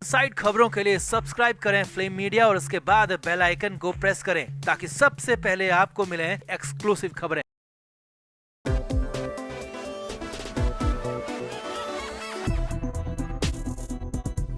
Side खबरों के लिए सब्सक्राइब करें फ्लेम मीडिया और उसके बाद बेल आइकन को प्रेस करें ताकि सबसे पहले आपको मिले एक्सक्लूसिव खबरें।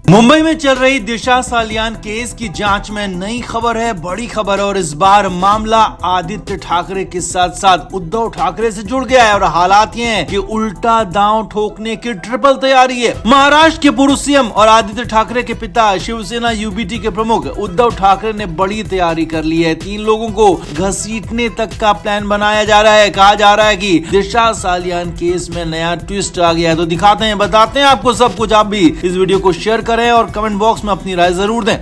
मुंबई में चल रही दिशा सालियान केस की जांच में नई खबर है, बड़ी खबर है और इस बार मामला आदित्य ठाकरे के साथ साथ उद्धव ठाकरे से जुड़ गया है और हालात ये हैं कि उल्टा दांव ठोकने की ट्रिपल तैयारी है। महाराष्ट्र के पूर्व सीएम और आदित्य ठाकरे के पिता शिवसेना यूबीटी के प्रमुख उद्धव ठाकरे ने बड़ी तैयारी कर ली है। 3 लोगों को घसीटने तक का प्लान बनाया जा रहा है। कहा जा रहा है कि दिशा सालियान केस में नया ट्विस्ट आ गया है। तो दिखाते हैं, बताते हैं आपको सब कुछ। आप भी इस वीडियो को शेयर करें और कमेंट बॉक्स में अपनी राय जरूर दें।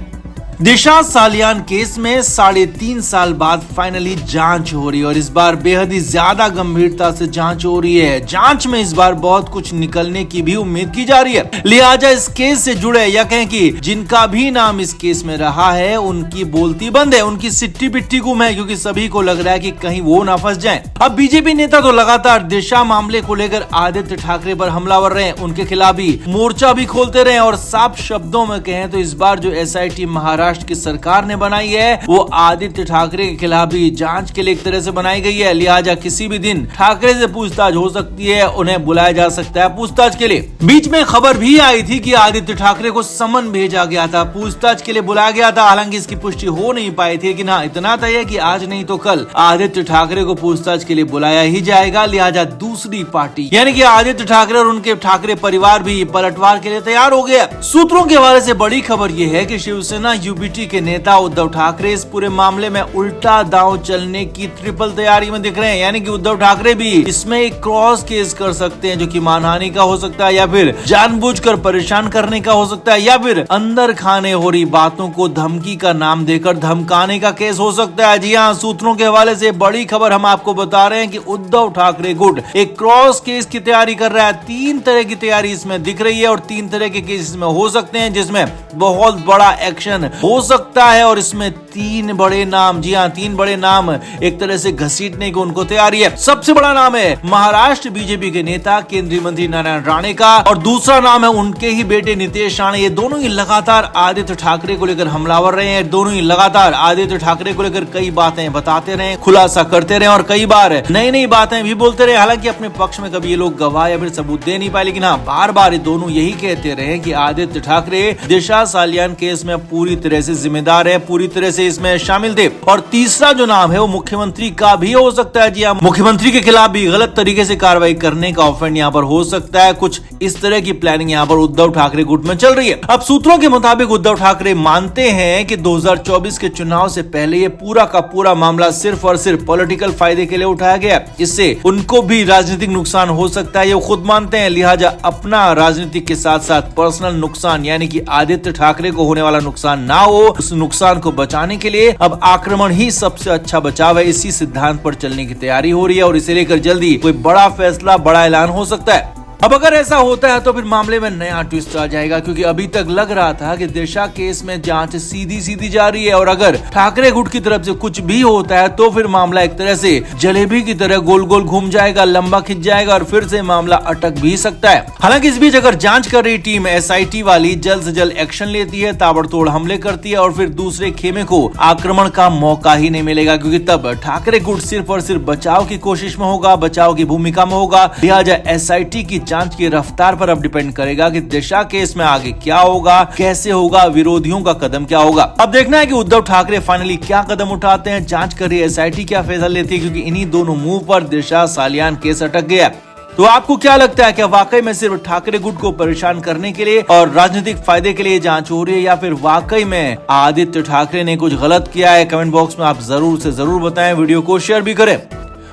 दिशा सालियान केस में 3.5 साल बाद फाइनली जांच हो रही है और इस बार बेहद ही ज्यादा गंभीरता से जांच हो रही है। जांच में इस बार बहुत कुछ निकलने की भी उम्मीद की जा रही है। लिहाजा इस केस से जुड़े या कहें कि जिनका भी नाम इस केस में रहा है उनकी बोलती बंद है, उनकी सिट्टी पिट्टी गुम है, क्योंकि सभी को लग रहा है कि कहीं वो ना फंस जाए। अब बीजेपी नेता तो लगातार दिशा मामले को लेकर आदित्य ठाकरे पर हमलावर रहे, उनके खिलाफ भी मोर्चा भी खोलते रहे और साफ शब्दों में कहें तो इस बार जो SIT महाराष्ट्र की सरकार ने बनाई है वो आदित्य ठाकरे के खिलाफ भी जांच के लिए एक तरह से बनाई गई है। लिहाजा किसी भी दिन ठाकरे से पूछताछ हो सकती है, उन्हें बुलाया जा सकता है पूछताछ के लिए। बीच में खबर भी आई थी कि आदित्य ठाकरे को समन भेजा गया था, पूछताछ के लिए बुलाया गया था। हालांकि इसकी पुष्टि हो नहीं पाई थी, लेकिन हाँ इतना तय है कि आज नहीं तो कल आदित्य ठाकरे को पूछताछ के लिए बुलाया ही जाएगा। लिहाजा दूसरी पार्टी यानी कि आदित्य ठाकरे और उनके ठाकरे परिवार भी पलटवार के लिए तैयार हो गया। सूत्रों के हवाले से बड़ी खबर यह है कि शिवसेना यूबीटी के नेता उद्धव ठाकरे इस पूरे मामले में उल्टा दांव चलने की ट्रिपल तैयारी में दिख रहे हैं। यानी कि उद्धव ठाकरे भी इसमें एक क्रॉस केस कर सकते हैं जो कि मानहानि का हो सकता है, या फिर जानबूझकर परेशान करने का हो सकता है, या फिर अंदर खाने हो रही बातों को धमकी का नाम देकर धमकाने का केस हो सकता है। जी हाँ, सूत्रों के हवाले से बड़ी खबर हम आपको बता रहे हैं कि उद्धव ठाकरे गुट एक क्रॉस केस की तैयारी कर रहा है। 3 तरह की तैयारी इसमें दिख रही है और 3 तरह के केस इसमें हो सकते हैं जिसमें बहुत बड़ा एक्शन हो सकता है। और इसमें 3 बड़े नाम, जी हाँ 3 बड़े नाम एक तरह से घसीटने की उनको तैयारी है। सबसे बड़ा नाम है महाराष्ट्र बीजेपी के नेता केंद्रीय मंत्री नारायण राणे का और दूसरा नाम है उनके ही बेटे नितेश राणे। ये दोनों ही लगातार आदित्य ठाकरे को लेकर हमलावर रहे हैं, दोनों ही लगातार आदित्य ठाकरे को लेकर कई बातें बताते रहे, खुलासा करते रहे और कई बार नई नई बातें भी बोलते रहे। हालांकि अपने पक्ष में कभी ये लोग गवाह या फिर सबूत दे नहीं पाए, लेकिन हाँ बार बार ये दोनों यही कहते रहे कि आदित्य ठाकरे दिशा सालियान केस में पूरी तरह से जिम्मेदार है, पूरी तरह से इसमें शामिल थे। और तीसरा जो नाम है वो मुख्यमंत्री का भी हो सकता है। जी हाँ, मुख्यमंत्री के खिलाफ भी गलत तरीके से कार्रवाई करने का ऑफेंड यहाँ पर हो सकता है। कुछ इस तरह की प्लानिंग यहाँ पर उद्धव ठाकरे गुट में चल रही है। अब सूत्रों के मुताबिक उद्धव ठाकरे मानते हैं कि 2024 के चुनाव से पहले ये पूरा का पूरा मामला सिर्फ और सिर्फ पॉलिटिकल फायदे के लिए उठाया गया, इससे उनको भी राजनीतिक नुकसान हो सकता है, ये खुद मानते हैं। लिहाजा अपना राजनीतिक के साथ साथ पर्सनल नुकसान यानी कि आदित्य ठाकरे को होने वाला नुकसान ना हो, उस नुकसान को बचाने के लिए अब आक्रमण ही सबसे अच्छा बचाव है। इसी सिद्धांत पर चलने की तैयारी हो रही है और इसे लेकर जल्दी कोई बड़ा फैसला, बड़ा ऐलान हो सकता है। अब अगर ऐसा होता है तो फिर मामले में नया ट्विस्ट आ जाएगा, क्योंकि अभी तक लग रहा था कि दिशा केस में जांच सीधी सीधी जा रही है और अगर ठाकरे गुट की तरफ से कुछ भी होता है तो फिर मामला एक तरह से जलेबी की तरह गोल गोल घूम जाएगा, लंबा खिंच जाएगा और फिर से मामला अटक भी सकता है। हालांकि इस बीच अगर जांच कर रही टीम SIT वाली जल्द से जल्द एक्शन लेती है, ताबड़तोड़ हमले करती है और फिर दूसरे खेमे को आक्रमण का मौका ही नहीं मिलेगा, क्योंकि तब ठाकरे गुट सिर्फ और सिर्फ बचाव की कोशिश में होगा, बचाव की भूमिका में होगा। लिहाजा SIT की जांच की रफ्तार पर अब डिपेंड करेगा कि दिशा केस में आगे क्या होगा, कैसे होगा, विरोधियों का कदम क्या होगा। अब देखना है कि उद्धव ठाकरे फाइनली क्या कदम उठाते हैं, जांच कर रही SIT क्या फैसला लेती है, क्योंकि इन्हीं दोनों मुंह पर दिशा सालियान केस अटक गया। तो आपको क्या लगता है, क्या वाकई में सिर्फ ठाकरे गुट को परेशान करने के लिए और राजनीतिक फायदे के लिए जांच हो रही है, या फिर वाकई में आदित्य ठाकरे ने कुछ गलत किया है? कमेंट बॉक्स में आप जरूर से जरूर बताएं, वीडियो को शेयर भी करें।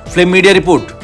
Flame media report.